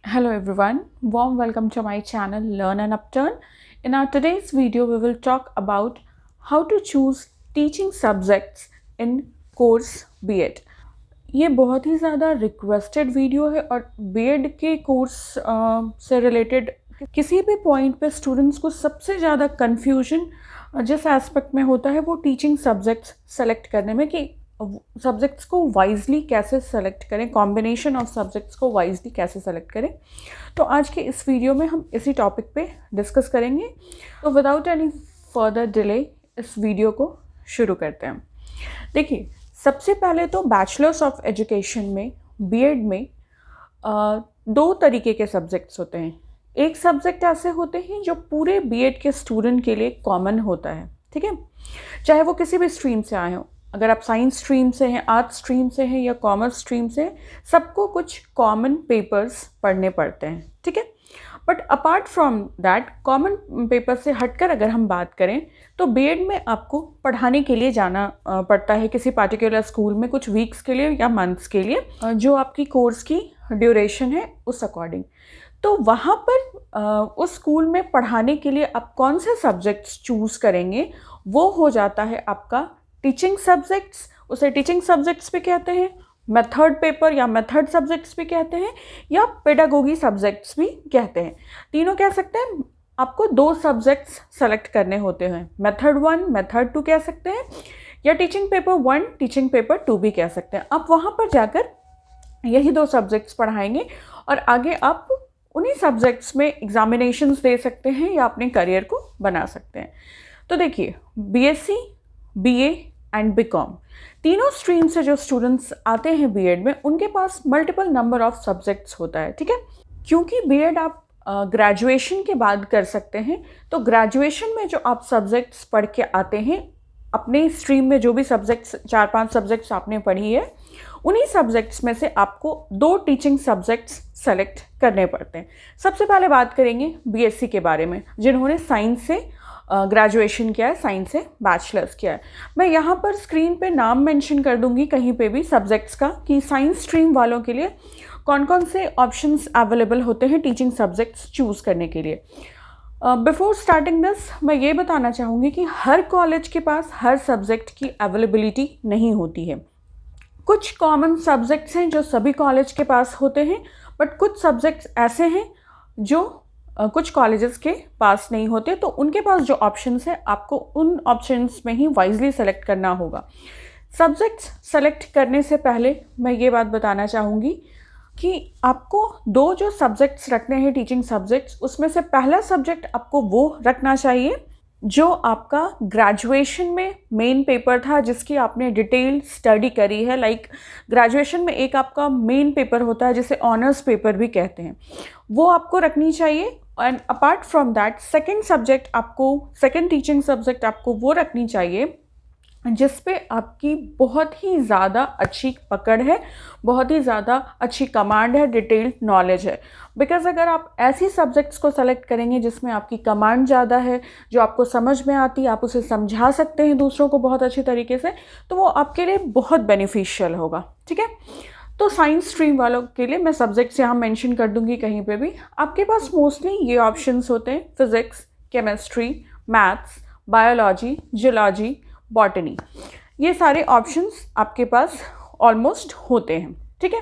Hello everyone, warm welcome to my channel Learn and Upturn. In our today's video, we will talk about how to choose teaching subjects in course B.Ed. ये बहुत ही ज़्यादा requested video है और B.Ed के course से related किसी भी point पे स्टूडेंट्स को सबसे ज़्यादा कन्फ्यूजन जिस एस्पेक्ट में होता है वो टीचिंग सब्जेक्ट्स सेलेक्ट करने में कि सब्जेक्ट्स को वाइजली कैसे सेलेक्ट करें, कॉम्बिनेशन ऑफ सब्जेक्ट्स को वाइजली कैसे सेलेक्ट करें। तो आज के इस वीडियो में हम इसी टॉपिक पे डिस्कस करेंगे। तो विदाउट एनी फर्दर डिले इस वीडियो को शुरू करते हैं। देखिए, सबसे पहले तो बैचलर्स ऑफ एजुकेशन में B.Ed में दो तरीके के सब्जेक्ट्स होते हैं। एक सब्जेक्ट ऐसे होते हैं जो पूरे B.Ed के स्टूडेंट के लिए कॉमन होता है, ठीक है, चाहे वो किसी भी स्ट्रीम से आए हों। अगर आप साइंस स्ट्रीम से हैं, आर्ट्स स्ट्रीम से हैं या कॉमर्स स्ट्रीम से, सबको कुछ कॉमन पेपर्स पढ़ने पड़ते हैं, ठीक है। But apart from that, common paper से हटकर अगर हम बात करें तो B.Ed में आपको पढ़ाने के लिए जाना पड़ता है किसी पार्टिकुलर स्कूल में कुछ वीक्स के लिए या मंथ्स के लिए, जो आपकी कोर्स की ड्यूरेशन है उस अकॉर्डिंग। तो वहाँ पर उस स्कूल में पढ़ाने के लिए आप कौन से सब्जेक्ट्स चूज़ करेंगे वो हो जाता है आपका टीचिंग सब्जेक्ट्स। उसे टीचिंग सब्जेक्ट्स भी कहते हैं, मेथड पेपर या मेथड सब्जेक्ट्स भी कहते हैं, या पेडागोगी सब्जेक्ट्स भी कहते हैं। तीनों कह सकते हैं। आपको दो सब्जेक्ट्स सेलेक्ट करने होते हैं, मेथड 1 मेथड 2 कह सकते हैं, या टीचिंग पेपर 1 टीचिंग पेपर 2 भी कह सकते हैं। आप वहाँ पर जाकर यही दो सब्जेक्ट्स पढ़ाएंगे और आगे आप उन्हीं सब्जेक्ट्स में एग्जामिनेशंस दे सकते हैं या अपने करियर को बना सकते हैं। तो देखिए, BSc, BA एंड BCom तीनों स्ट्रीम से जो स्टूडेंट्स आते हैं B.Ed में, उनके पास मल्टीपल नंबर ऑफ सब्जेक्ट्स होता है, ठीक है। क्योंकि B.Ed आप ग्रेजुएशन के बाद कर सकते हैं, तो ग्रेजुएशन में जो आप सब्जेक्ट्स पढ़ के आते हैं अपने स्ट्रीम में, जो भी सब्जेक्ट्स 4-5 सब्जेक्ट्स आपने पढ़ी है, उन्हीं सब्जेक्ट्स में से आपको दो टीचिंग सब्जेक्ट्स सेलेक्ट करने पड़ते हैं। सबसे पहले बात करेंगे BSc के बारे में, जिन्होंने साइंस से ग्रेजुएशन किया है, साइंस से बैचलर्स किया है। मैं यहाँ पर स्क्रीन पे नाम मेंशन कर दूंगी कहीं पे भी सब्जेक्ट्स का, कि साइंस स्ट्रीम वालों के लिए कौन कौन से ऑप्शंस अवेलेबल होते हैं टीचिंग सब्जेक्ट्स चूज़ करने के लिए। बिफोर स्टार्टिंग दिस, मैं ये बताना चाहूँगी कि हर कॉलेज के पास हर सब्जेक्ट की अवेलेबिलिटी नहीं होती है। कुछ कॉमन सब्जेक्ट्स हैं जो सभी कॉलेज के पास होते हैं, बट कुछ सब्जेक्ट्स ऐसे हैं जो कुछ कॉलेजेस के पास नहीं होते, तो उनके पास जो ऑप्शंस है आपको उन ऑप्शंस में ही वाइजली सेलेक्ट करना होगा। सब्जेक्ट्स सेलेक्ट करने से पहले मैं ये बात बताना चाहूँगी कि आपको दो जो सब्जेक्ट्स रखने हैं टीचिंग सब्जेक्ट्स, उसमें से पहला सब्जेक्ट आपको वो रखना चाहिए जो आपका ग्रेजुएशन में मेन पेपर था, जिसकी आपने डिटेल स्टडी करी है। लाइक ग्रेजुएशन में एक आपका मेन पेपर होता है जिसे ऑनर्स पेपर भी कहते हैं, वो आपको रखनी चाहिए। And apart from that, second teaching subject आपको वो रखनी चाहिए जिस पे आपकी बहुत ही ज़्यादा अच्छी पकड़ है, बहुत ही ज़्यादा अच्छी कमांड है, डिटेल्ड नॉलेज है। बिकॉज अगर आप ऐसी सब्जेक्ट्स को सेलेक्ट करेंगे जिसमें आपकी कमांड ज़्यादा है, जो आपको समझ में आती है, आप उसे समझा सकते हैं दूसरों को बहुत अच्छी तरीके से, तो वो आपके लिए बहुत बेनिफिशियल होगा, ठीक है। तो साइंस स्ट्रीम वालों के लिए मैं सब्जेक्ट्स यहाँ मेंशन कर दूंगी कहीं पे भी। आपके पास मोस्टली ये ऑप्शंस होते हैं, physics, chemistry, maths, biology, geology, botany. ये सारे ऑप्शंस आपके पास ऑलमोस्ट होते हैं, ठीक है।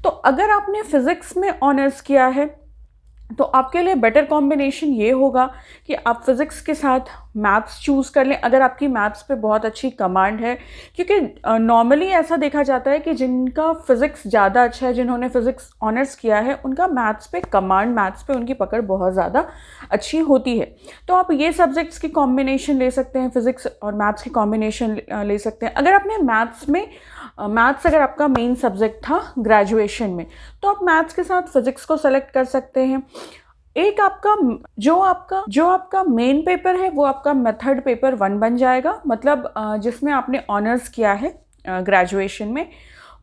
तो अगर आपने फिज़िक्स में ऑनर्स किया है तो आपके लिए बेटर कॉम्बिनेशन ये होगा कि आप फिज़िक्स के साथ मैथ्स चूज़ कर लें, अगर आपकी मैथ्स पे बहुत अच्छी कमांड है। क्योंकि नॉर्मली ऐसा देखा जाता है कि जिनका फ़िज़िक्स ज़्यादा अच्छा है, जिन्होंने फ़िज़िक्स ऑनर्स किया है, उनका मैथ्स पे कमांड, मैथ्स पे उनकी पकड़ बहुत ज़्यादा अच्छी होती है। तो आप ये सब्जेक्ट्स की कॉम्बिनेशन ले सकते हैं, फ़िज़िक्स और मैथ्स की कॉम्बिनेशन ले सकते हैं। अगर आपने मैथ्स अगर आपका मेन सब्जेक्ट था ग्रेजुएशन में, तो आप मैथ्स के साथ फिज़िक्स को सेलेक्ट कर सकते हैं। एक आपका जो आपका मेन पेपर है वो आपका मेथड पेपर 1 बन जाएगा, मतलब जिसमें आपने ऑनर्स किया है ग्रेजुएशन में,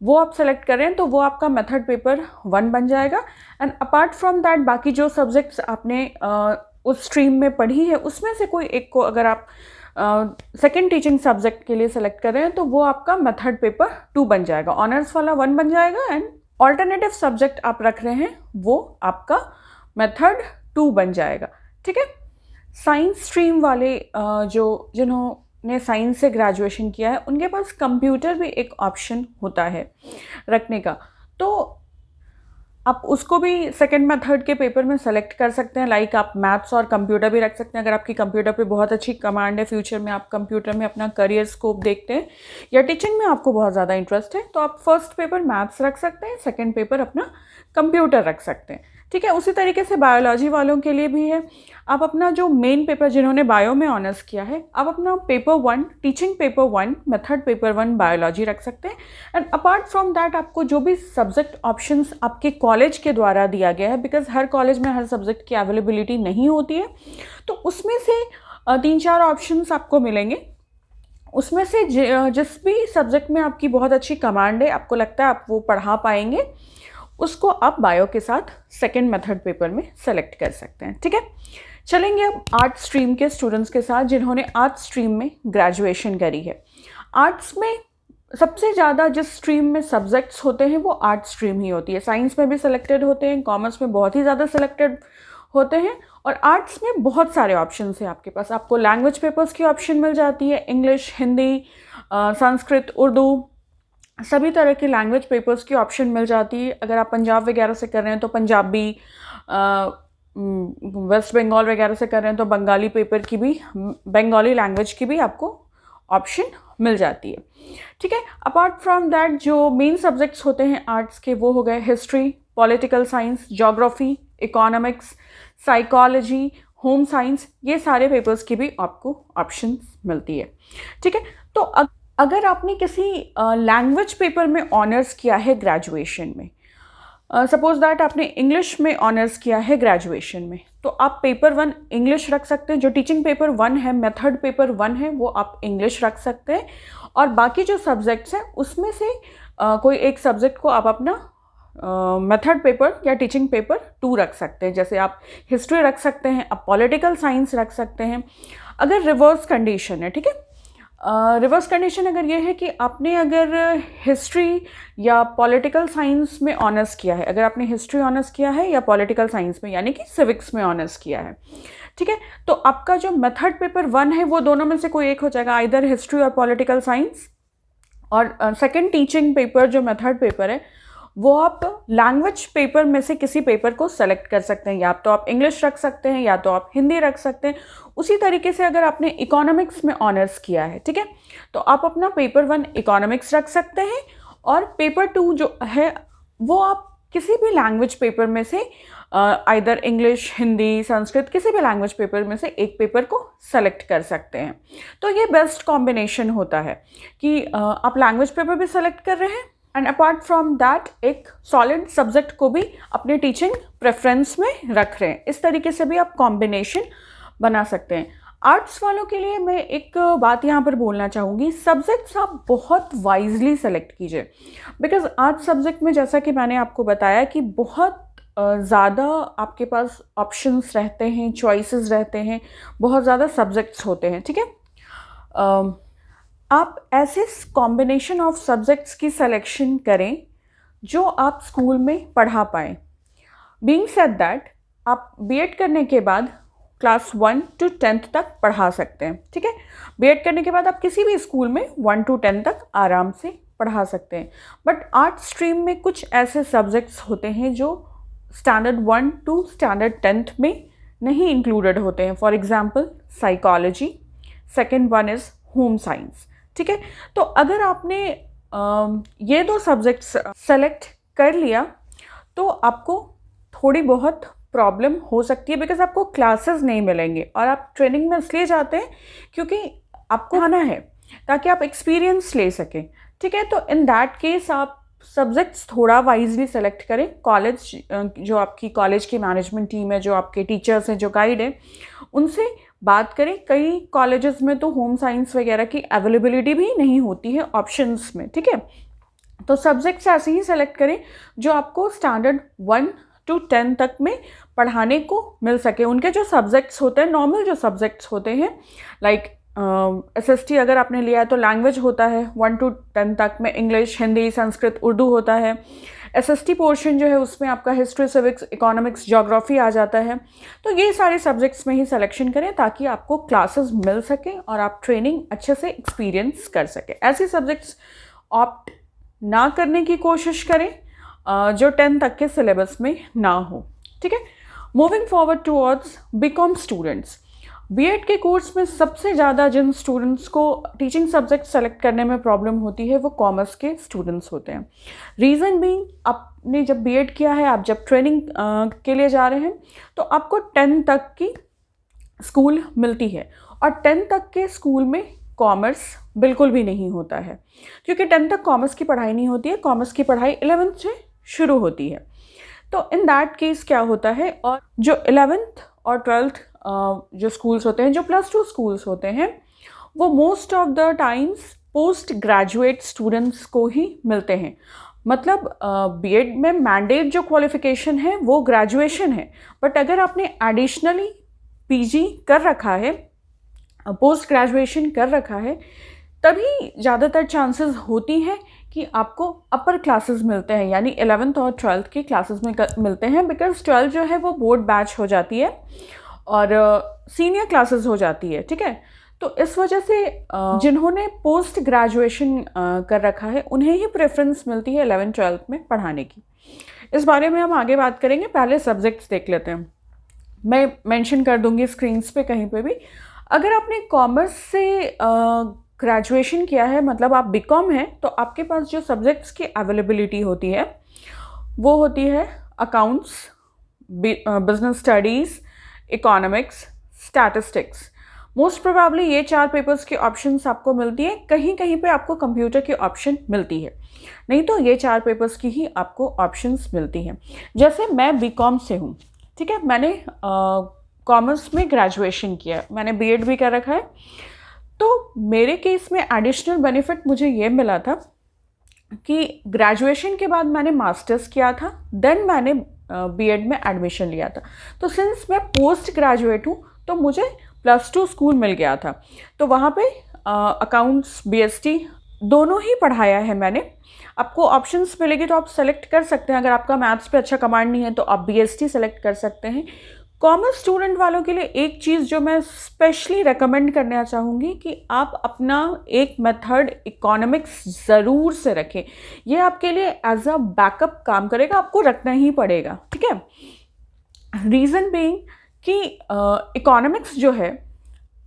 वो आप सेलेक्ट कर रहे हैं तो वो आपका मेथड पेपर 1 बन जाएगा। एंड अपार्ट फ्रॉम दैट, बाकी जो सब्जेक्ट्स आपने उस स्ट्रीम में पढ़ी है, उसमें से कोई एक को अगर आप सेकेंड टीचिंग सब्जेक्ट के लिए सेलेक्ट कर रहे हैं तो वो आपका मेथड पेपर 2 बन जाएगा। ऑनर्स वाला 1 बन जाएगा एंड ऑल्टरनेटिव सब्जेक्ट आप रख रहे हैं वो आपका मेथड 2 बन जाएगा, ठीक है। साइंस स्ट्रीम वाले जिन्होंने साइंस से ग्रेजुएशन किया है उनके पास कंप्यूटर भी एक ऑप्शन होता है रखने का, तो आप उसको भी सेकंड मेथड के पेपर में सेलेक्ट कर सकते हैं। लाइक आप मैथ्स और कंप्यूटर भी रख सकते हैं। अगर आपकी कंप्यूटर पे बहुत अच्छी कमांड है, फ्यूचर में आप कंप्यूटर में अपना करियर स्कोप देखते हैं या टीचिंग में आपको बहुत ज़्यादा इंटरेस्ट है, तो आप फर्स्ट पेपर मैथ्स रख सकते हैं, सेकेंड पेपर अपना कंप्यूटर रख सकते हैं, ठीक है। उसी तरीके से बायोलॉजी वालों के लिए भी है। आप अपना जो मेन पेपर, जिन्होंने बायो में ऑनर्स किया है, आप अपना paper 1 teaching paper 1 method paper 1 biology रख सकते हैं। एंड अपार्ट फ्रॉम दैट आपको जो भी सब्जेक्ट ऑप्शंस आपके कॉलेज के द्वारा दिया गया है, बिकॉज हर कॉलेज में हर सब्जेक्ट की अवेलेबिलिटी नहीं होती है, तो उसमें से 3-4 ऑप्शंस आपको मिलेंगे। उसमें से जिस भी सब्जेक्ट में आपकी बहुत अच्छी कमांड है, आपको लगता है आप वो पढ़ा पाएंगे, उसको आप बायो के साथ सेकेंड मेथड पेपर में सेलेक्ट कर सकते हैं, ठीक है। चलेंगे अब आर्ट स्ट्रीम के स्टूडेंट्स के साथ जिन्होंने आर्ट स्ट्रीम में ग्रेजुएशन करी है। आर्ट्स में सबसे ज़्यादा जिस स्ट्रीम में सब्जेक्ट्स होते हैं वो आर्ट स्ट्रीम ही होती है। साइंस में भी सिलेक्टेड होते हैं, कॉमर्स में बहुत ही ज़्यादा सिलेक्टेड होते हैं, और आर्ट्स में बहुत सारे ऑप्शन हैं आपके पास। आपको लैंग्वेज पेपर्स की ऑप्शन मिल जाती है, इंग्लिश, हिंदी, संस्कृत, उर्दू, सभी तरह की लैंग्वेज पेपर्स की ऑप्शन मिल जाती है। अगर आप पंजाब वगैरह से कर रहे हैं तो पंजाबी, वेस्ट बंगाल वगैरह से कर रहे हैं तो बंगाली पेपर की भी, बंगाली लैंग्वेज की भी आपको ऑप्शन मिल जाती है, ठीक है। अपार्ट फ्रॉम दैट जो मेन सब्जेक्ट्स होते हैं आर्ट्स के वो हो गए history, political science, geography, economics, psychology, home science, ये सारे पेपर्स की भी आपको ऑप्शन मिलती है, ठीक है। तो अगर आपने किसी लैंग्वेज पेपर में ऑनर्स किया है ग्रेजुएशन में, सपोज दैट आपने इंग्लिश में ऑनर्स किया है ग्रेजुएशन में, तो आप पेपर 1 इंग्लिश रख सकते हैं। जो टीचिंग पेपर 1 है, मेथड पेपर 1 है, वो आप इंग्लिश रख सकते हैं, और बाकी जो सब्जेक्ट्स हैं उसमें से कोई एक सब्जेक्ट को आप अपना मेथड पेपर या टीचिंग पेपर 2 रख सकते हैं। जैसे आप हिस्ट्री रख सकते हैं, आप पॉलिटिकल साइंस रख सकते हैं। अगर रिवर्स कंडीशन है, ठीक है, रिवर्स कंडीशन अगर ये है कि आपने अगर हिस्ट्री या पॉलिटिकल साइंस में ऑनर्स किया है, अगर आपने हिस्ट्री ऑनर्स किया है या पॉलिटिकल साइंस में यानी कि सिविक्स में ऑनर्स किया है, ठीक है, तो आपका जो मेथड पेपर 1 है वो दोनों में से कोई एक हो जाएगा, आइदर हिस्ट्री और पॉलिटिकल साइंस। और सेकेंड टीचिंग पेपर जो मेथड पेपर है वो आप लैंग्वेज पेपर में से किसी पेपर को सेलेक्ट कर सकते हैं, या तो आप इंग्लिश रख सकते हैं या तो आप हिंदी रख सकते हैं। उसी तरीके से अगर आपने इकोनॉमिक्स में ऑनर्स किया है, ठीक है, तो आप अपना पेपर 1 इकोनॉमिक्स रख सकते हैं, और पेपर 2 जो है वो आप किसी भी लैंग्वेज पेपर में से आइदर इंग्लिश, हिंदी, संस्कृत, किसी भी लैंग्वेज पेपर में से एक पेपर को सेलेक्ट कर सकते हैं। तो ये बेस्ट कॉम्बिनेशन होता है कि आप लैंग्वेज पेपर भी सेलेक्ट कर रहे हैं एंड अपार्ट फ्रॉम दैट एक सॉलिड सब्जेक्ट को भी अपने टीचिंग प्रेफरेंस में रख रहे हैं। इस तरीके से भी आप कॉम्बिनेशन बना सकते हैं। आर्ट्स वालों के लिए मैं एक बात यहाँ पर बोलना चाहूँगी, सब्जेक्ट्स आप बहुत वाइजली सेलेक्ट कीजिए, बिकॉज आर्ट्स सब्जेक्ट में जैसा कि मैंने आपको बताया कि बहुत ज़्यादा आपके पास ऑप्शंस रहते हैं, चॉइसेस रहते हैं, बहुत ज़्यादा सब्जेक्ट्स होते हैं, ठीक है। आप ऐसे कॉम्बिनेशन ऑफ सब्जेक्ट्स की सिलेक्शन करें जो आप स्कूल में पढ़ा पाएँ। बीइंग सेड दैट आप बीएड करने के बाद क्लास 1 to 10th तक पढ़ा सकते हैं, ठीक है। बीएड करने के बाद आप किसी भी स्कूल में 1 to 10 तक आराम से पढ़ा सकते हैं। बट आर्ट स्ट्रीम में कुछ ऐसे सब्जेक्ट्स होते हैं जो स्टैंडर्ड 1 to स्टैंडर्ड 10th में नहीं इंक्लूडेड होते हैं। For example psychology, second one is home science, ठीक है। तो अगर आपने ये 2 सब्जेक्ट्स सेलेक्ट कर लिया तो आपको थोड़ी बहुत प्रॉब्लम हो सकती है, बिकॉज आपको क्लासेस नहीं मिलेंगे, और आप ट्रेनिंग में इसलिए जाते हैं क्योंकि आपको आना है ताकि आप एक्सपीरियंस ले सकें, ठीक है। तो इन दैट केस आप सब्जेक्ट्स थोड़ा वाइजली सेलेक्ट करें। कॉलेज जो आपकी कॉलेज की मैनेजमेंट टीम है, जो आपके टीचर्स हैं, जो गाइड हैं, उनसे बात करें। कई कॉलेजेस में तो होम साइंस वगैरह की अवेलेबिलिटी भी नहीं होती है ऑप्शंस में, ठीक है। तो सब्जेक्ट्स ऐसे ही सेलेक्ट करें जो आपको स्टैंडर्ड 1 to 10 तक में पढ़ाने को मिल सके। उनके जो सब्जेक्ट्स होते हैं, नॉर्मल जो सब्जेक्ट्स होते हैं, लाइक SST अगर आपने लिया है तो लैंग्वेज होता है 1 to 10 तक में, इंग्लिश, हिंदी, संस्कृत, उर्दू होता है। SST पोर्शन जो है उसमें आपका हिस्ट्री, सिविक्स, इकोनॉमिक्स, ज्योग्राफी आ जाता है। तो ये सारे सब्जेक्ट्स में ही सिलेक्शन करें ताकि आपको क्लासेस मिल सकें और आप ट्रेनिंग अच्छे से एक्सपीरियंस कर सकें। ऐसे सब्जेक्ट्स ऑप्ट ना करने की कोशिश करें जो 10 तक के सिलेबस में ना हो, ठीक है। Moving forward towards BCom students, BEd के कोर्स में सबसे ज़्यादा जिन स्टूडेंट्स को टीचिंग सब्जेक्ट सेलेक्ट करने में प्रॉब्लम होती है वो कॉमर्स के स्टूडेंट्स होते हैं। रीज़न भी, आपने जब बीएड किया है, आप जब ट्रेनिंग के लिए जा रहे हैं तो आपको 10 तक की स्कूल मिलती है और 10 तक के स्कूल में कॉमर्स बिल्कुल भी नहीं होता है, क्योंकि 10 तक कॉमर्स की पढ़ाई नहीं होती है। कॉमर्स की पढ़ाई 11th से शुरू होती है। तो इन दैट केस क्या होता है, और जो 11th और 12th जो स्कूल्स होते हैं, जो +2 स्कूल्स होते हैं, वो most of the times post graduate students को ही मिलते हैं। मतलब बीएड में मैंडेट जो क्वालिफिकेशन है वो ग्रेजुएशन है, बट अगर आपने एडिशनली पीजी कर रखा है, पोस्ट ग्रेजुएशन कर रखा है, तभी ज़्यादातर चांसेस होती हैं कि आपको अपर क्लासेस मिलते हैं, यानी 11th और 12th की क्लासेस में मिलते हैं, बिकॉज 12 जो है वो बोर्ड बैच हो जाती है और सीनियर क्लासेस हो जाती है, ठीक है। तो इस वजह से जिन्होंने पोस्ट ग्रेजुएशन कर रखा है उन्हें ही प्रेफरेंस मिलती है 11th-12th में पढ़ाने की। इस बारे में हम आगे बात करेंगे, पहले सब्जेक्ट्स देख लेते हैं। मैं मेंशन कर दूंगी स्क्रीन्स पे कहीं पे भी। अगर आपने कॉमर्स से ग्रेजुएशन किया है, मतलब आप बीकॉम हैं, तो आपके पास जो सब्जेक्ट्स की अवेलेबिलिटी होती है वो होती है accounts, business studies, economics, statistics. Most probably ये 4 पेपर्स की ऑप्शंस आपको मिलती है। कहीं कहीं पे आपको कंप्यूटर की ऑप्शन मिलती है, नहीं तो ये 4 पेपर्स की ही आपको ऑप्शंस मिलती हैं। जैसे मैं बीकॉम से हूँ, ठीक है, मैंने कॉमर्स में ग्रेजुएशन किया, मैंने बीएड भी कर रखा है। तो मेरे केस में एडिशनल बेनिफिट मुझे ये मिला था कि ग्रेजुएशन के बाद मैंने मास्टर्स किया था, देन मैंने बीएड में एडमिशन लिया था। तो सिंस मैं पोस्ट ग्रेजुएट हूँ तो मुझे +2 स्कूल मिल गया था, तो वहाँ पे अकाउंट्स, बीएसटी दोनों ही पढ़ाया है मैंने। आपको ऑप्शंस मिलेगी तो आप सेलेक्ट कर सकते हैं। अगर आपका मैथ्स पे अच्छा कमांड नहीं है तो आप बीएसटी सेलेक्ट कर सकते हैं। कॉमर्स स्टूडेंट वालों के लिए एक चीज़ जो मैं स्पेशली रेकमेंड करना चाहूँगी कि आप अपना एक मेथड इकोनॉमिक्स ज़रूर से रखें। ये आपके लिए एज अ बैकअप काम करेगा, आपको रखना ही पड़ेगा, ठीक है। रीज़न बीइंग कि इकोनॉमिक्स जो है,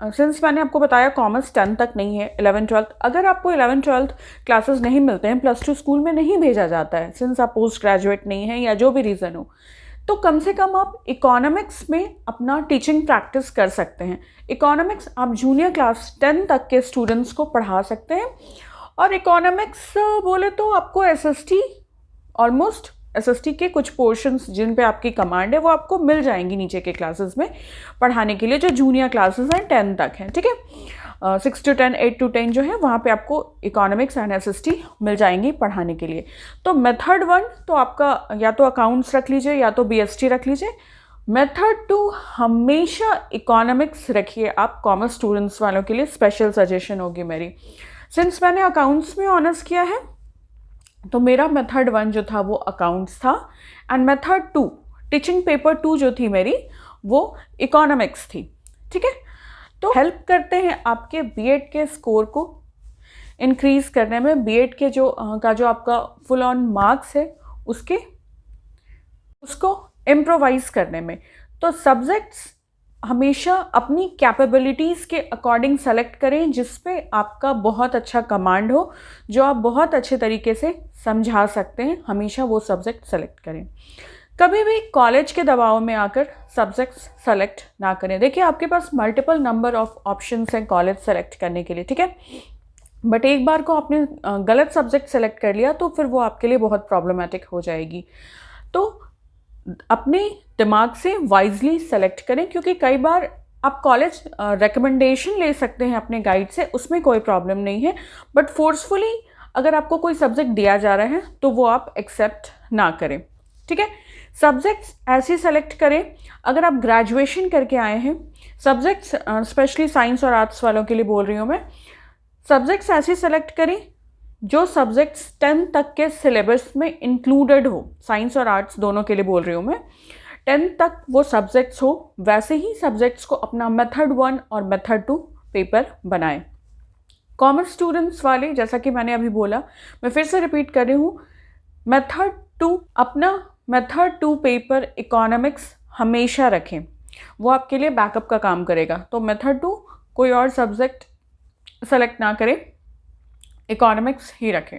सिंस मैंने आपको बताया कॉमर्स 10 तक नहीं है, 11th-12th, अगर आपको 11th-12th क्लासेस नहीं मिलते हैं, +2 स्कूल में नहीं भेजा जाता है, सिंस आप पोस्ट ग्रेजुएट नहीं हैं या जो भी रीज़न हो, तो कम से कम आप इकोनॉमिक्स में अपना टीचिंग प्रैक्टिस कर सकते हैं। इकोनॉमिक्स आप जूनियर क्लास 10 तक के स्टूडेंट्स को पढ़ा सकते हैं। और इकोनॉमिक्स बोले तो आपको एसएसटी, ऑलमोस्ट एसएसटी के कुछ पोर्शंस जिन पे आपकी कमांड है वो आपको मिल जाएंगी नीचे के क्लासेस में पढ़ाने के लिए, जो जूनियर क्लासेस हैं 10 तक हैं, ठीक है। 6 to 10, 8 to 10 जो है वहाँ पे आपको इकोनॉमिक्स एंड एसएसटी मिल जाएंगी पढ़ाने के लिए। तो मेथड 1 तो आपका या तो अकाउंट्स रख लीजिए या तो बीएसटी रख लीजिए। मेथड 2 हमेशा इकोनॉमिक्स रखिए आप। कॉमर्स स्टूडेंट्स वालों के लिए स्पेशल सजेशन होगी मेरी। सिंस मैंने अकाउंट्स में ऑनर्स किया है तो मेरा मेथड 1 जो था वो अकाउंट्स था, एंड मेथड 2 टीचिंग पेपर 2 जो थी मेरी वो इकोनॉमिक्स थी, ठीक है। तो हेल्प करते हैं आपके बीएड के स्कोर को इंक्रीज करने में, बीएड के जो आपका फुल ऑन मार्क्स है उसको इम्प्रोवाइज करने में। तो सब्जेक्ट्स हमेशा अपनी कैपेबिलिटीज़ के अकॉर्डिंग सेलेक्ट करें, जिस पे आपका बहुत अच्छा कमांड हो, जो आप बहुत अच्छे तरीके से समझा सकते हैं, हमेशा वो सब्जेक्ट सेलेक्ट करें। कभी भी कॉलेज के दबाव में आकर सब्जेक्ट्स सेलेक्ट ना करें। देखिए आपके पास मल्टीपल नंबर ऑफ ऑप्शंस हैं कॉलेज सेलेक्ट करने के लिए, ठीक है, बट एक बार को आपने गलत सब्जेक्ट सेलेक्ट कर लिया तो फिर वो आपके लिए बहुत प्रॉब्लमेटिक हो जाएगी। तो अपने दिमाग से वाइजली सेलेक्ट करें, क्योंकि कई बार आप कॉलेज रिकमेंडेशन ले सकते हैं अपने गाइड से, उसमें कोई प्रॉब्लम नहीं है, बट फोर्सफुली अगर आपको कोई सब्जेक्ट दिया जा रहा है तो वो आप एक्सेप्ट ना करें, ठीक है। सब्जेक्ट्स ऐसे सेलेक्ट करें, अगर आप ग्रेजुएशन करके आए हैं, सब्जेक्ट्स स्पेशली साइंस और आर्ट्स वालों के लिए बोल रही हूँ मैं, सब्जेक्ट्स ऐसे सेलेक्ट करें जो सब्जेक्ट्स 10 तक के सिलेबस में इंक्लूडेड हो। साइंस और आर्ट्स दोनों के लिए बोल रही हूँ मैं, 10 तक वो सब्जेक्ट्स हो, वैसे ही सब्जेक्ट्स को अपना मेथड 1 और मेथड 2 पेपर बनाएं। कॉमर्स स्टूडेंट्स वाले, जैसा कि मैंने अभी बोला, मैं फिर से रिपीट कर रही हूँ, अपना मेथड 2 पेपर इकोनॉमिक्स हमेशा रखें, वो आपके लिए बैकअप का काम करेगा। तो मेथड 2 कोई और सब्जेक्ट सेलेक्ट ना करें, इकोनॉमिक्स ही रखें।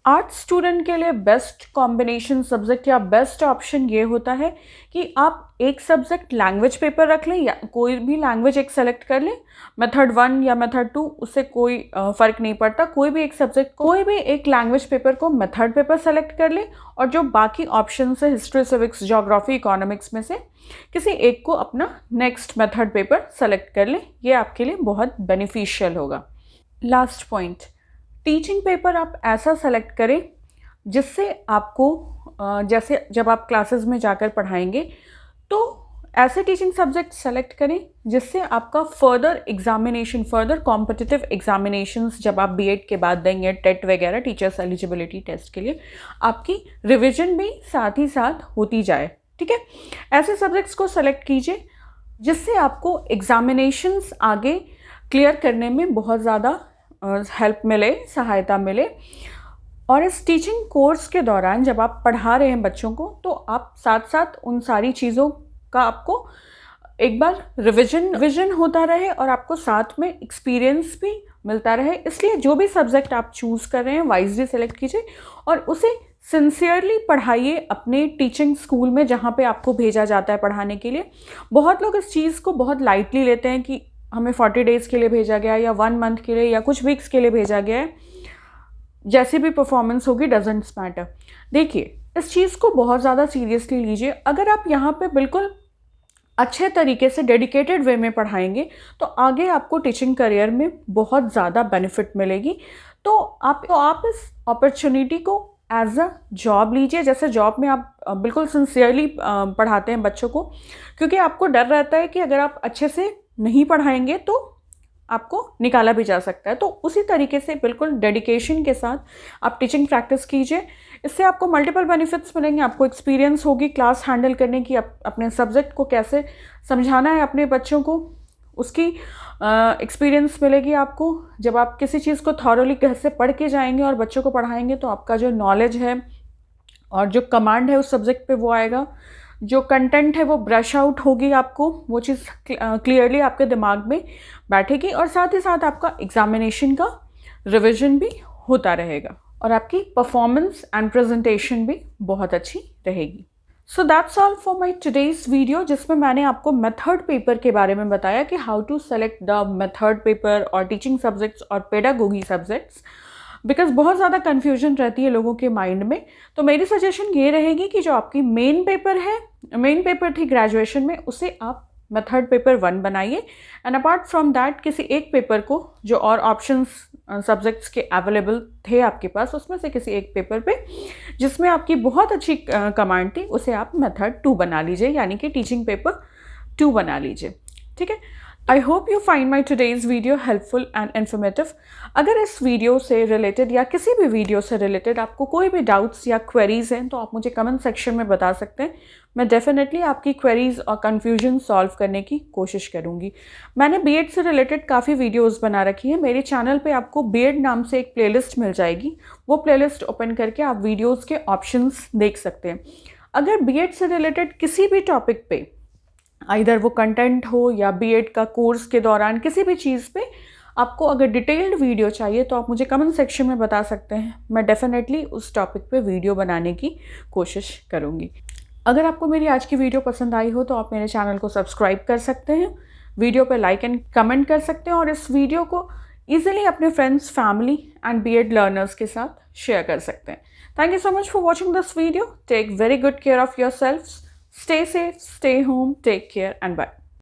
आर्ट्स स्टूडेंट के लिए बेस्ट कॉम्बिनेशन सब्जेक्ट या बेस्ट ऑप्शन ये होता है कि आप एक सब्जेक्ट लैंग्वेज पेपर रख लें, या कोई भी लैंग्वेज एक सेलेक्ट कर लें, मेथड 1 या मेथड 2 उससे कोई फ़र्क नहीं पड़ता, कोई भी एक सब्जेक्ट, कोई भी एक लैंग्वेज पेपर को मेथड पेपर सेलेक्ट कर लें, और जो बाकी ऑप्शन है हिस्ट्री, सिविक्स, ज्योग्राफी, इकोनॉमिक्स में से किसी एक को अपना नेक्स्ट मेथड पेपर सेलेक्ट कर लें। ये आपके लिए बहुत बेनिफिशियल होगा। लास्ट पॉइंट, टीचिंग पेपर आप ऐसा सेलेक्ट करें जिससे आपको जैसे जब आप क्लासेस में जाकर पढ़ाएंगे तो ऐसे टीचिंग सब्जेक्ट सेलेक्ट करें जिससे आपका further examination, further competitive examinations जब आप बीएड के बाद देंगे, टेट वगैरह, टीचर्स एलिजिबिलिटी टेस्ट के लिए, आपकी रिविजन भी साथ ही साथ होती जाए। ठीक है, ऐसे सब्जेक्ट्स को सेलेक्ट कीजिए जिससे आपको एग्जामिनेशंस आगे क्लियर करने में बहुत ज़्यादा हेल्प मिले, सहायता मिले। और इस टीचिंग कोर्स के दौरान जब आप पढ़ा रहे हैं बच्चों को, तो आप साथ साथ उन सारी चीज़ों का आपको एक बार रिविजन होता रहे और आपको साथ में एक्सपीरियंस भी मिलता रहे। इसलिए जो भी सब्जेक्ट आप चूज़ कर रहे हैं वाइजली सेलेक्ट कीजिए और उसे सिंसियरली पढ़ाइए अपने टीचिंग स्कूल में जहाँ पे आपको भेजा जाता है पढ़ाने के लिए। बहुत लोग इस चीज़ को बहुत लाइटली लेते हैं कि हमें 40 डेज़ के लिए भेजा गया या 1 मंथ के लिए या कुछ वीक्स के लिए भेजा गया है, जैसी भी परफॉर्मेंस होगी डजंट मैटर। देखिए, इस चीज़ को बहुत ज़्यादा सीरियसली लीजिए। अगर आप यहाँ पे बिल्कुल अच्छे तरीके से डेडिकेटेड वे में पढ़ाएंगे तो आगे आपको टीचिंग करियर में बहुत ज़्यादा बेनिफिट मिलेगी। तो आप इस अपॉर्चुनिटी को एज अ जॉब लीजिए। जैसे जॉब में आप बिल्कुल सिंसियरली पढ़ाते हैं बच्चों को, क्योंकि आपको डर रहता है कि अगर आप अच्छे से नहीं पढ़ाएंगे तो आपको निकाला भी जा सकता है। तो उसी तरीके से बिल्कुल डेडिकेशन के साथ आप टीचिंग प्रैक्टिस कीजिए। इससे आपको मल्टीपल बेनिफिट्स मिलेंगे। आपको एक्सपीरियंस होगी क्लास हैंडल करने की, अपने सब्जेक्ट को कैसे समझाना है अपने बच्चों को, उसकी एक्सपीरियंस मिलेगी आपको। जब आप किसी चीज़ को थॉरोली घर से पढ़ के जाएंगे और बच्चों को पढ़ाएंगे तो आपका जो नॉलेज है और जो कमांड है उस सब्जेक्ट पे वो आएगा, जो कंटेंट है वो ब्रश आउट होगी, आपको वो चीज़ क्लियरली आपके दिमाग में बैठेगी और साथ ही साथ आपका एग्जामिनेशन का रिवीजन भी होता रहेगा और आपकी परफॉर्मेंस एंड प्रेजेंटेशन भी बहुत अच्छी रहेगी। So that's all for my today's video, जिसमें मैंने आपको मेथड पेपर के बारे में बताया कि how to select the method paper और टीचिंग सब्जेक्ट्स और पेडागोगी सब्जेक्ट्स, बिकॉज बहुत ज़्यादा कन्फ्यूजन रहती है लोगों के माइंड में। तो मेरी सजेशन ये रहेगी कि जो आपकी मेन पेपर थी ग्रेजुएशन में, उसे आप मेथड पेपर 1 बनाइए एंड अपार्ट फ्रॉम दैट किसी एक पेपर को, जो और ऑप्शंस सब्जेक्ट्स के अवेलेबल थे आपके पास, उसमें से किसी एक पेपर पे जिसमें आपकी बहुत अच्छी कमांड थी, उसे आप मेथड 2 बना लीजिए, यानी कि टीचिंग पेपर 2 बना लीजिए। ठीक है, I hope you find my today's video helpful and informative. अगर इस वीडियो से रिलेटेड या किसी भी वीडियो से रिलेटेड आपको कोई भी डाउट्स या क्वेरीज हैं तो आप मुझे कमेंट सेक्शन में बता सकते हैं। मैं डेफिनेटली आपकी क्वेरीज और कन्फ्यूजन सॉल्व करने की कोशिश करूँगी। मैंने बीएड से रिलेटेड काफ़ी वीडियोज़ बना रखी हैं। मेरे चैनल पर आपको बीएड नाम से एक प्लेलिस्ट मिल जाएगी, वो प्लेलिस्ट ओपन करके आप वीडियोज़ के ऑप्शंस देख सकते हैं। अगर बीएड से रिलेटेड किसी भी टॉपिक पे, आइदर वो कंटेंट हो या बीएड का कोर्स के दौरान किसी भी चीज़ पे आपको अगर डिटेल्ड वीडियो चाहिए तो आप मुझे कमेंट सेक्शन में बता सकते हैं। मैं डेफिनेटली उस टॉपिक पे वीडियो बनाने की कोशिश करूँगी। अगर आपको मेरी आज की वीडियो पसंद आई हो तो आप मेरे चैनल को सब्सक्राइब कर सकते हैं, वीडियो पे लाइक एंड कमेंट कर सकते हैं और इस वीडियो को ईजिली अपने friends, family and BEd learners के साथ शेयर कर सकते हैं। Thank you so much for watching this video. Take very good care of yourself. Stay safe, stay home, take care and bye.